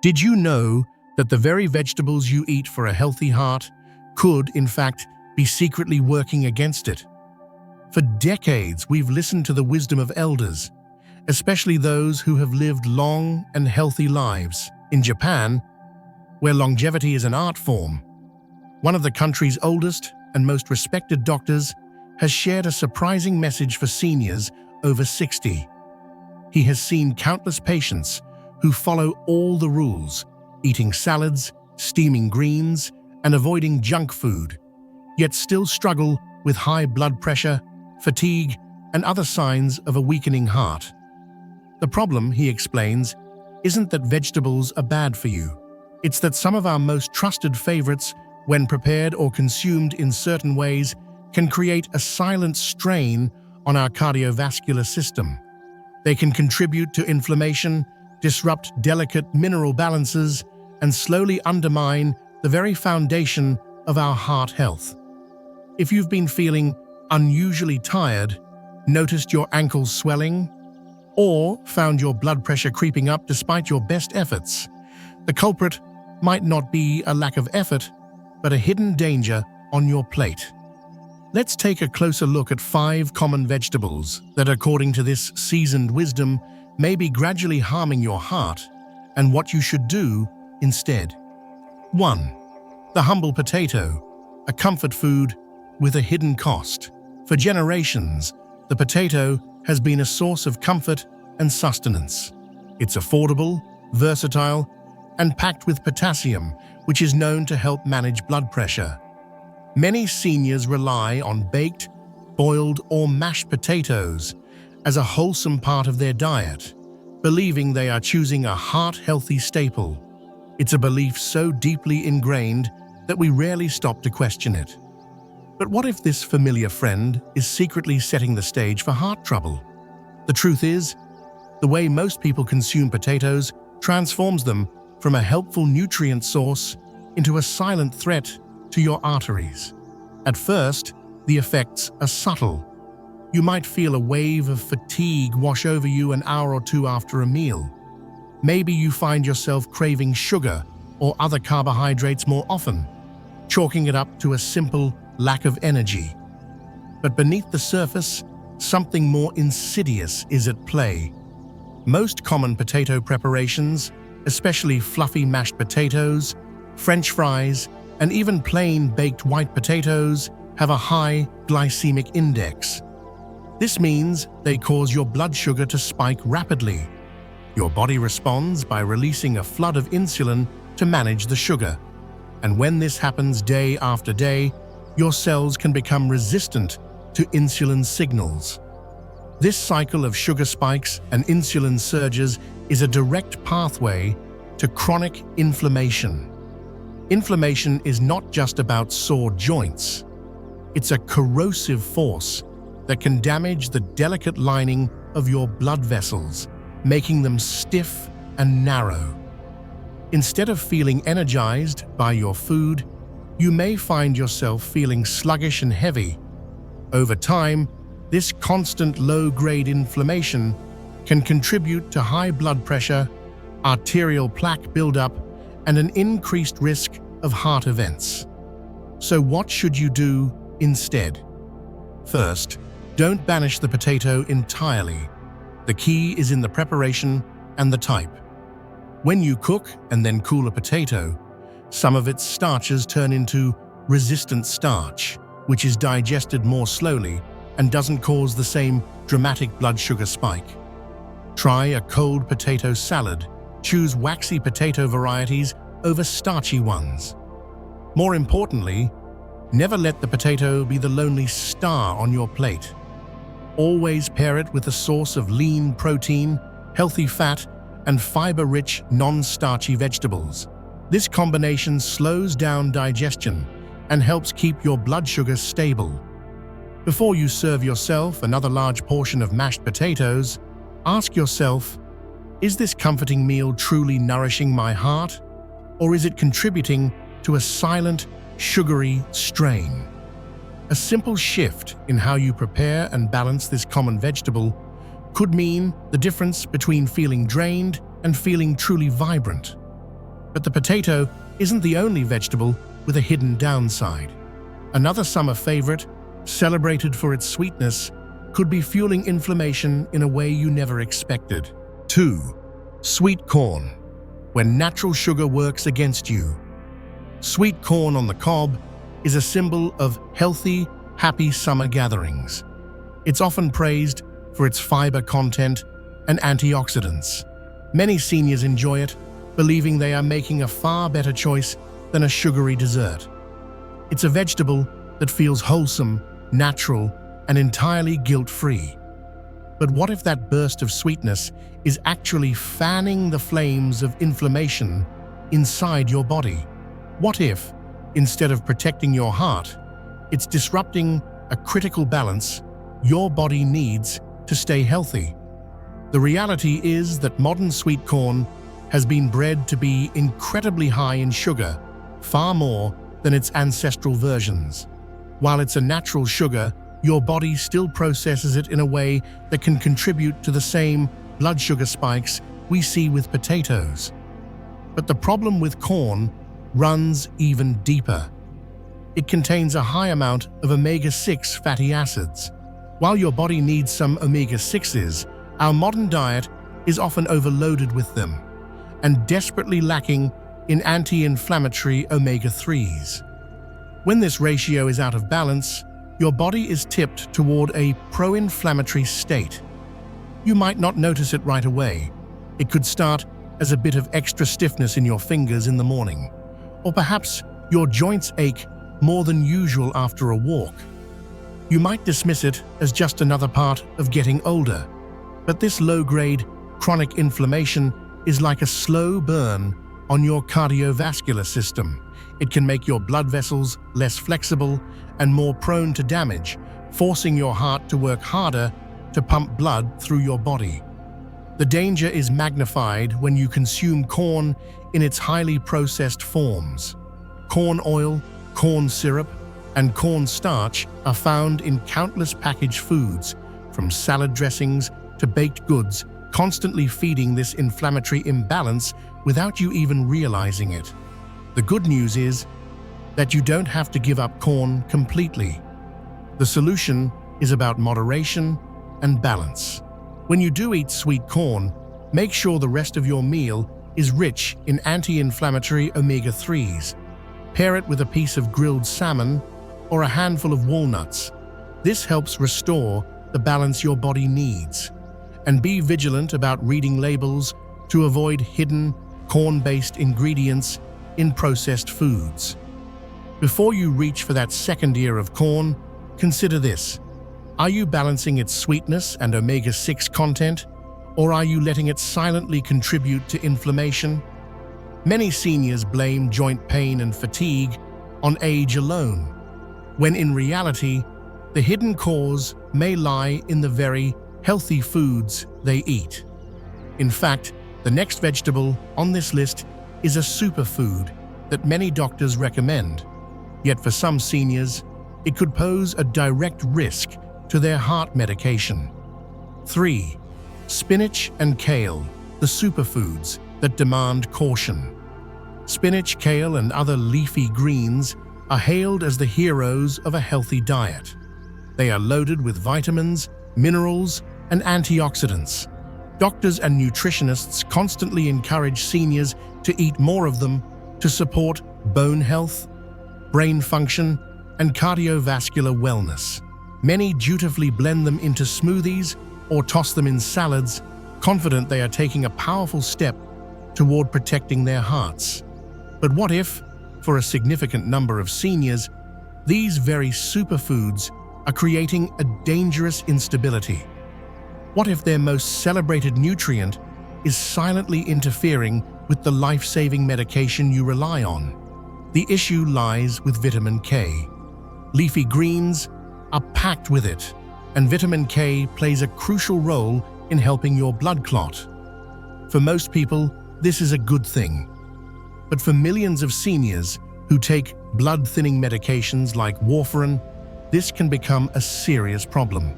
Did you know that the very vegetables you eat for a healthy heart could, in fact, be secretly working against it? For decades, we've listened to the wisdom of elders, especially those who have lived long and healthy lives. In Japan, where longevity is an art form, one of the country's oldest and most respected doctors has shared a surprising message for seniors over 60. He has seen countless patients who follow all the rules, eating salads, steaming greens, and avoiding junk food, yet still struggle with high blood pressure, fatigue, and other signs of a weakening heart. The problem, he explains, isn't that vegetables are bad for you. It's that some of our most trusted favorites, when prepared or consumed in certain ways, can create a silent strain on our cardiovascular system. They can contribute to inflammation, disrupt delicate mineral balances, and slowly undermine the very foundation of our heart health. If you've been feeling unusually tired, noticed your ankles swelling, or found your blood pressure creeping up despite your best efforts, the culprit might not be a lack of effort, but a hidden danger on your plate. Let's take a closer look at 5 common vegetables that, according to this seasoned wisdom, may be gradually harming your heart, and what you should do instead. 1. The humble potato, a comfort food with a hidden cost. For generations, the potato has been a source of comfort and sustenance. It's affordable, versatile, and packed with potassium, which is known to help manage blood pressure. Many seniors rely on baked, boiled, or mashed potatoes as a wholesome part of their diet, believing they are choosing a heart-healthy staple. It's a belief so deeply ingrained that we rarely stop to question it. But what if this familiar friend is secretly setting the stage for heart trouble? The truth is, the way most people consume potatoes transforms them from a helpful nutrient source into a silent threat to your arteries. At first, the effects are subtle. You might feel a wave of fatigue wash over you an hour or two after a meal. Maybe you find yourself craving sugar or other carbohydrates more often, chalking it up to a simple lack of energy. But beneath the surface, something more insidious is at play. Most common potato preparations, especially fluffy mashed potatoes, French fries, and even plain baked white potatoes, have a high glycemic index. This means they cause your blood sugar to spike rapidly. Your body responds by releasing a flood of insulin to manage the sugar. And when this happens day after day, your cells can become resistant to insulin signals. This cycle of sugar spikes and insulin surges is a direct pathway to chronic inflammation. Inflammation is not just about sore joints. It's a corrosive force that can damage the delicate lining of your blood vessels, making them stiff and narrow. Instead of feeling energized by your food, you may find yourself feeling sluggish and heavy. Over time, this constant low-grade inflammation can contribute to high blood pressure, arterial plaque buildup, and an increased risk of heart events. So what should you do instead? First, don't banish the potato entirely. The key is in the preparation and the type. When you cook and then cool a potato, some of its starches turn into resistant starch, which is digested more slowly and doesn't cause the same dramatic blood sugar spike. Try a cold potato salad. Choose waxy potato varieties over starchy ones. More importantly, never let the potato be the lonely star on your plate. Always pair it with a source of lean protein, healthy fat, and fiber-rich, non-starchy vegetables. This combination slows down digestion and helps keep your blood sugar stable. Before you serve yourself another large portion of mashed potatoes, ask yourself, is this comforting meal truly nourishing my heart, or is it contributing to a silent, sugary strain? A simple shift in how you prepare and balance this common vegetable could mean the difference between feeling drained and feeling truly vibrant. But the potato isn't the only vegetable with a hidden downside. Another summer favorite, celebrated for its sweetness, could be fueling inflammation in a way you never expected. 2. Sweet corn. When natural sugar works against you. Sweet corn on the cob is a symbol of healthy, happy summer gatherings. It's often praised for its fiber content and antioxidants. Many seniors enjoy it, believing they are making a far better choice than a sugary dessert. It's a vegetable that feels wholesome, natural, and entirely guilt-free. But what if that burst of sweetness is actually fanning the flames of inflammation inside your body? What if, instead of protecting your heart, it's disrupting a critical balance your body needs to stay healthy? The reality is that modern sweet corn has been bred to be incredibly high in sugar, far more than its ancestral versions. While it's a natural sugar, your body still processes it in a way that can contribute to the same blood sugar spikes we see with potatoes. But the problem with corn runs even deeper. It contains a high amount of omega-6 fatty acids. While your body needs some omega-6s, our modern diet is often overloaded with them and desperately lacking in anti-inflammatory omega-3s. When this ratio is out of balance, your body is tipped toward a pro-inflammatory state. You might not notice it right away. It could start as a bit of extra stiffness in your fingers in the morning, or perhaps your joints ache more than usual after a walk. You might dismiss it as just another part of getting older, but this low-grade chronic inflammation is like a slow burn on your cardiovascular system. It can make your blood vessels less flexible and more prone to damage, forcing your heart to work harder to pump blood through your body. The danger is magnified when you consume corn in its highly processed forms. Corn oil, corn syrup, and corn starch are found in countless packaged foods, from salad dressings to baked goods, constantly feeding this inflammatory imbalance without you even realizing it. The good news is that you don't have to give up corn completely. The solution is about moderation and balance. When you do eat sweet corn, make sure the rest of your meal is rich in anti-inflammatory omega-3s. Pair it with a piece of grilled salmon or a handful of walnuts. This helps restore the balance your body needs. And be vigilant about reading labels to avoid hidden, corn-based ingredients in processed foods. Before you reach for that second ear of corn, consider this. Are you balancing its sweetness and omega-6 content, or are you letting it silently contribute to inflammation? Many seniors blame joint pain and fatigue on age alone, when in reality, the hidden cause may lie in the very healthy foods they eat. In fact, the next vegetable on this list is a superfood that many doctors recommend. Yet for some seniors, it could pose a direct risk to their heart medication. 3. Spinach and kale, the superfoods that demand caution. Spinach, kale, and other leafy greens are hailed as the heroes of a healthy diet. They are loaded with vitamins, minerals, and antioxidants. Doctors and nutritionists constantly encourage seniors to eat more of them to support bone health, brain function, and cardiovascular wellness. Many dutifully blend them into smoothies or toss them in salads, confident they are taking a powerful step toward protecting their hearts. But what if, for a significant number of seniors, these very superfoods are creating a dangerous instability? What if their most celebrated nutrient is silently interfering with the life-saving medication you rely on? The issue lies with vitamin K. Leafy greens are packed with it, and vitamin K plays a crucial role in helping your blood clot. For most people, this is a good thing. But for millions of seniors who take blood-thinning medications like warfarin, this can become a serious problem.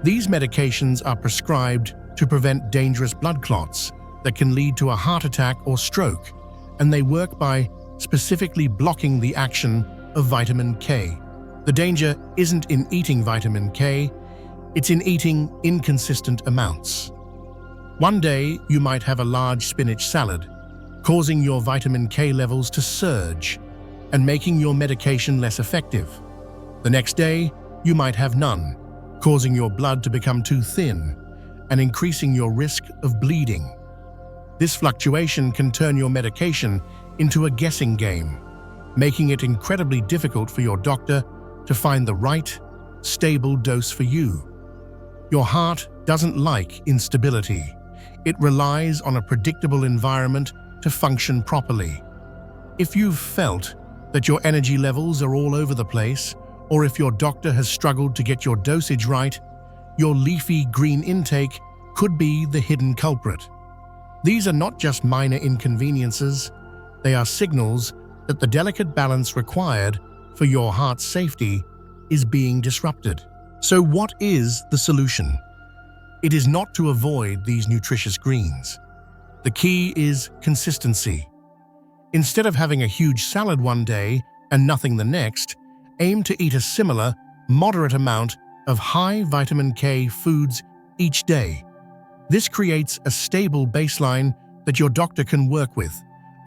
These medications are prescribed to prevent dangerous blood clots that can lead to a heart attack or stroke, and they work by specifically blocking the action of vitamin K. The danger isn't in eating vitamin K, it's in eating inconsistent amounts. One day, you might have a large spinach salad, causing your vitamin K levels to surge and making your medication less effective. The next day, you might have none, causing your blood to become too thin and increasing your risk of bleeding. This fluctuation can turn your medication into a guessing game, making it incredibly difficult for your doctor to find the right, stable dose for you. Your heart doesn't like instability. It relies on a predictable environment to function properly. If you've felt that your energy levels are all over the place, or if your doctor has struggled to get your dosage right, your leafy green intake could be the hidden culprit. These are not just minor inconveniences, they are signals that the delicate balance required for your heart's safety is being disrupted. So what is the solution? It is not to avoid these nutritious greens. The key is consistency. Instead of having a huge salad one day and nothing the next, aim to eat a similar, moderate amount of high vitamin K foods each day. This creates a stable baseline that your doctor can work with,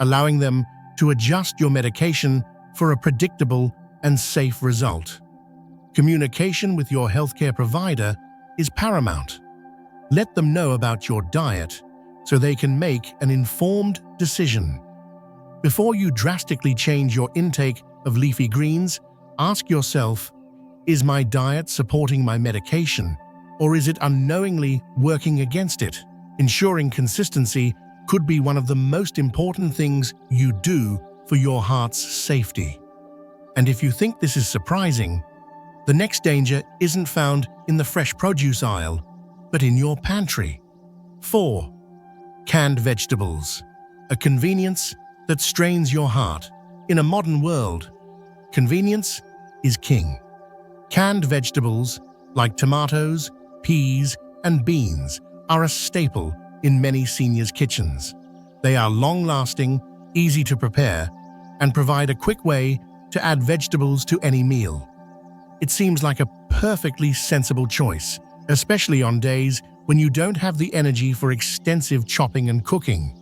allowing them to adjust your medication for a predictable and safe result. Communication with your healthcare provider is paramount. Let them know about your diet so they can make an informed decision. Before you drastically change your intake of leafy greens, ask yourself, is my diet supporting my medication, or is it unknowingly working against it? Ensuring consistency could be one of the most important things you do for your heart's safety. And if you think this is surprising, the next danger isn't found in the fresh produce aisle, but in your pantry. 4. Canned vegetables, a convenience that strains your heart. In a modern world, convenience is king. Canned vegetables, like tomatoes, peas, and beans, are a staple in many seniors' kitchens. They are long-lasting, easy to prepare, and provide a quick way to add vegetables to any meal. It seems like a perfectly sensible choice, especially on days when you don't have the energy for extensive chopping and cooking.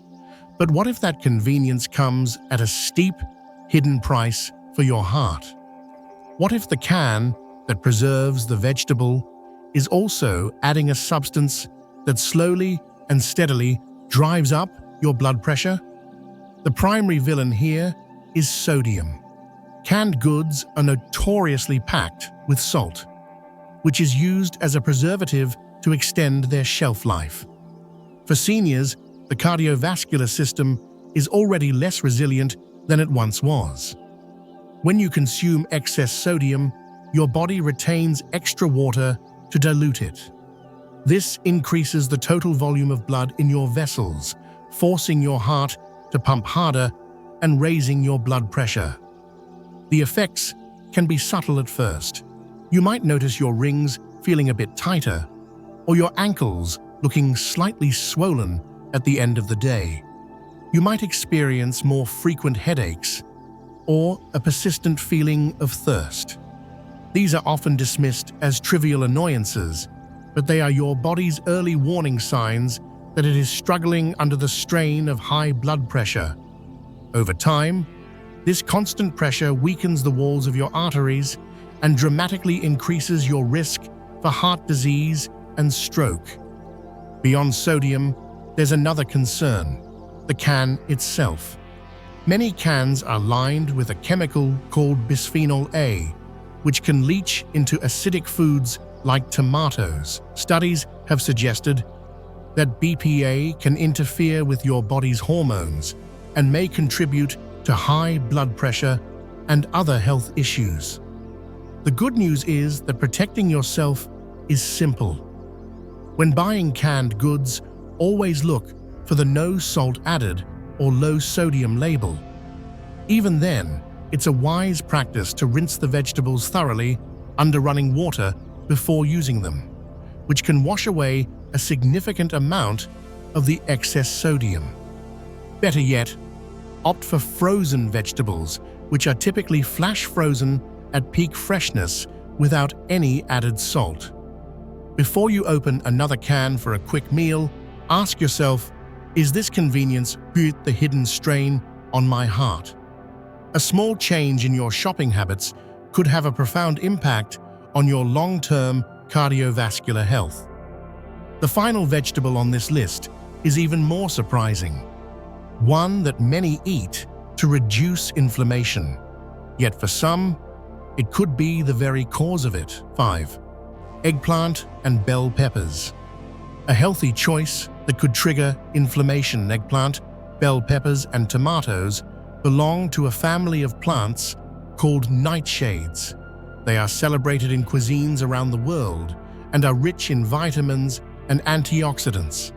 But what if that convenience comes at a steep, hidden price for your heart? What if the can that preserves the vegetable is also adding a substance that slowly and steadily drives up your blood pressure? The primary villain here is sodium. Canned goods are notoriously packed with salt, which is used as a preservative to extend their shelf life. For seniors, the cardiovascular system is already less resilient than it once was. When you consume excess sodium, your body retains extra water to dilute it. This increases the total volume of blood in your vessels, forcing your heart to pump harder and raising your blood pressure. The effects can be subtle at first. You might notice your rings feeling a bit tighter, or your ankles looking slightly swollen at the end of the day. You might experience more frequent headaches, or a persistent feeling of thirst. These are often dismissed as trivial annoyances, but they are your body's early warning signs that it is struggling under the strain of high blood pressure. Over time, this constant pressure weakens the walls of your arteries and dramatically increases your risk for heart disease and stroke. Beyond sodium, there's another concern: the can itself. Many cans are lined with a chemical called bisphenol A, which can leach into acidic foods like tomatoes. Studies have suggested that BPA can interfere with your body's hormones and may contribute to high blood pressure and other health issues. The good news is that protecting yourself is simple. When buying canned goods, always look for the no salt added or low sodium label. Even then, it's a wise practice to rinse the vegetables thoroughly under running water before using them, which can wash away a significant amount of the excess sodium. Better yet, Opt for frozen vegetables, which are typically flash frozen at peak freshness without any added salt. Before you open another can for a quick meal, ask yourself, is this convenience worth the hidden strain on my heart? A small change in your shopping habits could have a profound impact on your long-term cardiovascular health. The final vegetable on this list is even more surprising, one that many eat to reduce inflammation. Yet for some, it could be the very cause of it. 5. Eggplant and bell peppers. A healthy choice that could trigger inflammation. Eggplant, bell peppers, and tomatoes belong to a family of plants called nightshades. They are celebrated in cuisines around the world and are rich in vitamins and antioxidants.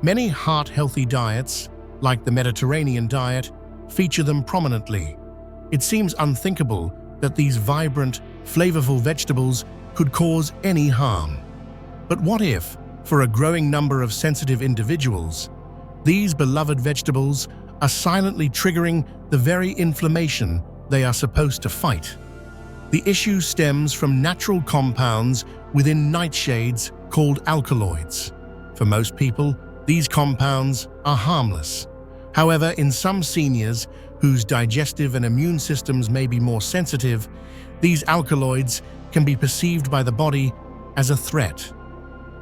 Many heart-healthy diets, like the Mediterranean diet, feature them prominently. It seems unthinkable that these vibrant, flavorful vegetables could cause any harm. But what if, for a growing number of sensitive individuals, these beloved vegetables are silently triggering the very inflammation they are supposed to fight? The issue stems from natural compounds within nightshades called alkaloids. For most people, these compounds are harmless. However, in some seniors whose digestive and immune systems may be more sensitive, these alkaloids can be perceived by the body as a threat.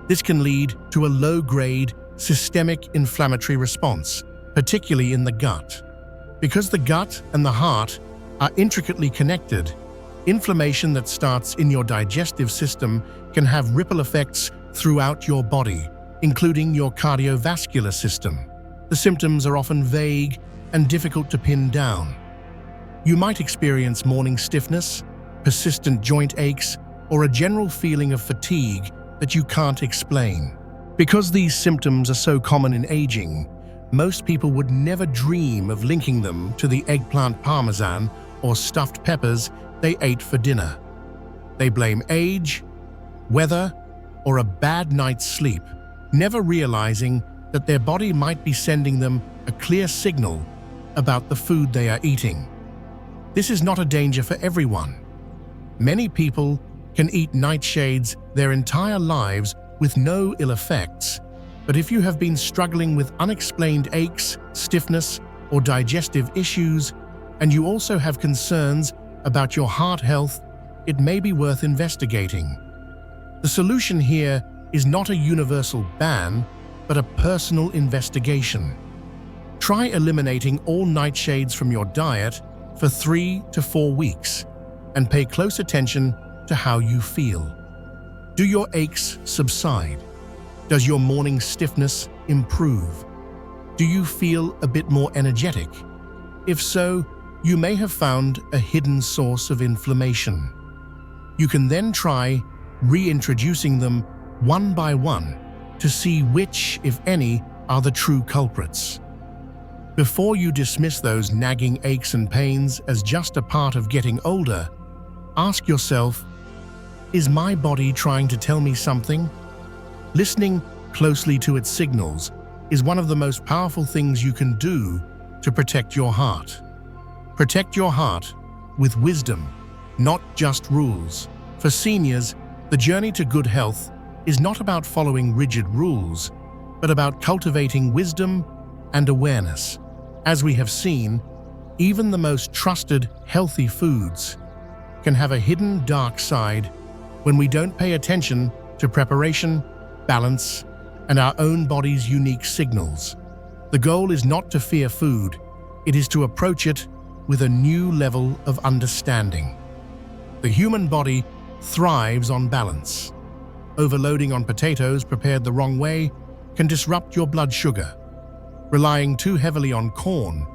This can lead to a low-grade systemic inflammatory response, particularly in the gut. Because the gut and the heart are intricately connected, inflammation that starts in your digestive system can have ripple effects throughout your body, including your cardiovascular system. The symptoms are often vague and difficult to pin down. You might experience morning stiffness, persistent joint aches, or a general feeling of fatigue that you can't explain. Because these symptoms are so common in aging, most people would never dream of linking them to the eggplant parmesan or stuffed peppers they ate for dinner. They blame age, weather, or a bad night's sleep, never realizing that their body might be sending them a clear signal about the food they are eating. This is not a danger for everyone. Many people can eat nightshades their entire lives with no ill effects, but if you have been struggling with unexplained aches, stiffness, or digestive issues, and you also have concerns about your heart health, it may be worth investigating. The solution here is not a universal ban, but a personal investigation. Try eliminating all nightshades from your diet for 3 to 4 weeks and pay close attention to how you feel. Do your aches subside? Does your morning stiffness improve? Do you feel a bit more energetic? If so, you may have found a hidden source of inflammation. You can then try reintroducing them one by one to see which, if any, are the true culprits. Before you dismiss those nagging aches and pains as just a part of getting older, ask yourself, is my body trying to tell me something? Listening closely to its signals is one of the most powerful things you can do to protect your heart. Protect your heart with wisdom, not just rules. For seniors, the journey to good health is not about following rigid rules, but about cultivating wisdom and awareness. As we have seen, even the most trusted, healthy foods can have a hidden dark side when we don't pay attention to preparation, balance, and our own body's unique signals. The goal is not to fear food, it is to approach it with a new level of understanding. The human body thrives on balance. Overloading on potatoes prepared the wrong way can disrupt your blood sugar. Relying too heavily on corn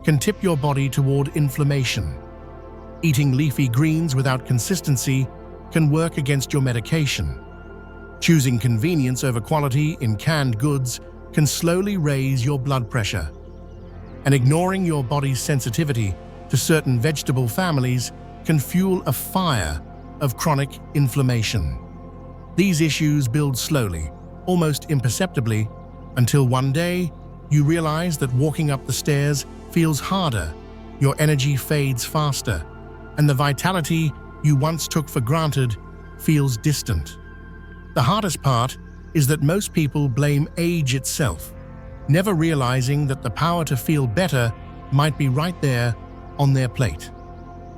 can tip your body toward inflammation. Eating leafy greens without consistency can work against your medication. Choosing convenience over quality in canned goods can slowly raise your blood pressure. And ignoring your body's sensitivity to certain vegetable families can fuel a fire of chronic inflammation. These issues build slowly, almost imperceptibly, until one day you realize that walking up the stairs feels harder, your energy fades faster, and the vitality you once took for granted feels distant. The hardest part is that most people blame age itself, never realizing that the power to feel better might be right there on their plate.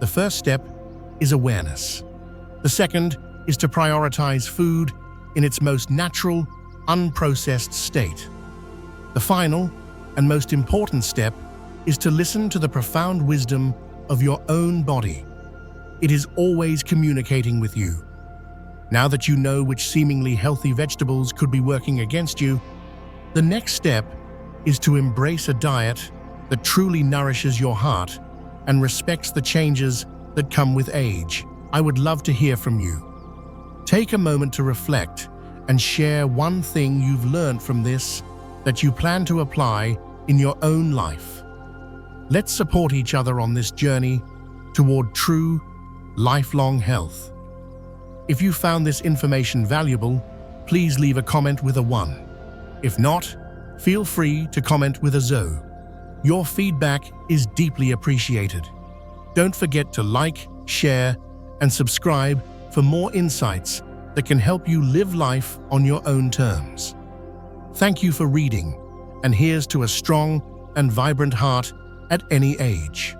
The first step is awareness. The second is to prioritize food in its most natural, unprocessed state. The final and most important step is to listen to the profound wisdom of your own body. It is always communicating with you. Now that you know which seemingly healthy vegetables could be working against you, the next step is to embrace a diet that truly nourishes your heart and respects the changes that come with age. I would love to hear from you. Take a moment to reflect and share one thing you've learned from this that you plan to apply in your own life. Let's support each other on this journey toward true, lifelong health. If you found this information valuable, please leave a comment with a 1. If not, feel free to comment with a 0. Your feedback is deeply appreciated. Don't forget to like, share, and subscribe for more insights that can help you live life on your own terms. Thank you for reading, and here's to a strong and vibrant heart at any age.